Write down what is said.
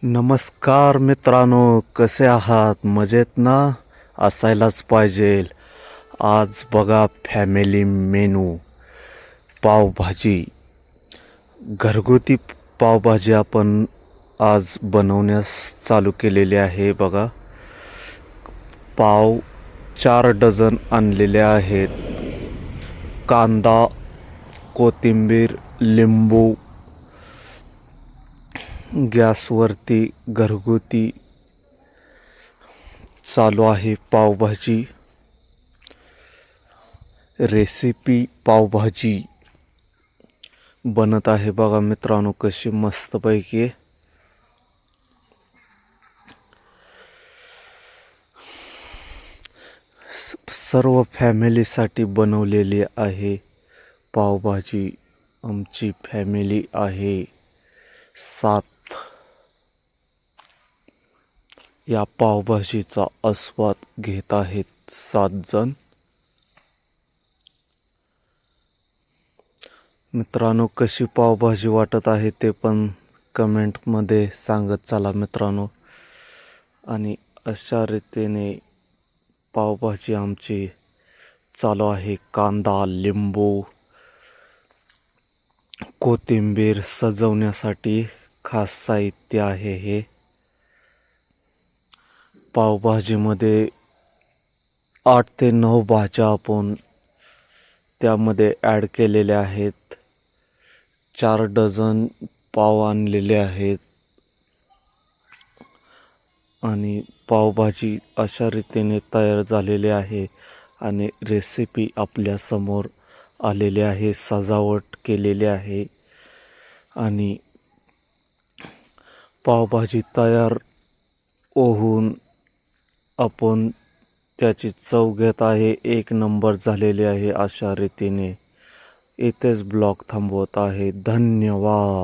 नमस्कार मित्रांनो, कसे आहात? मजेत ना? असायलाच पाहिजे. आज बघा फॅमिली मेनू पावभाजी. घरगुती पावभाजी आपण आज बनवण्यास चालू केलेली आहे. बघा, पाव 4 डझन आणलेले आहेत. कांदा, कोथिंबीर, लिंबू, गॅसवरती घरगुती चालू आहे पावभाजी रेसिपी. पावभाजी बनत आहे बघा मित्रांनो, कशी मस्तपैकी. सर्व फॅमिलीसाठी बनवलेली आहे पावभाजी. आमची फॅमिली आहे 7. या पावभाजीचा आस्वाद घेत आहेत 7 जण. मित्रांनो, कशी पावभाजी वाटत आहे ते पण कमेंटमध्ये सांगत चला मित्रांनो. आणि अशा रीतीने पावभाजी आमची चालू आहे. कांदा, लिंबू, कोथिंबीर सजवण्यासाठी खास साहित्य आहे हे. पावभाजीमध्ये 8 ते 9 भाज्या आपण त्यामध्ये ॲड केलेल्या आहेत. 4 डझन पाव आणलेले आहेत आणि पावभाजी अशा रीतीने तयार झालेली आहे आणि रेसिपी आपल्यासमोर आलेली आहे. सजावट केलेली आहे आणि पावभाजी तयार होऊन आपण त्याची चव घेत आहे. 1 नंबर झालेली आहे. अशा रीतीने इथेच ब्लॉग थांबवत आहे. धन्यवाद.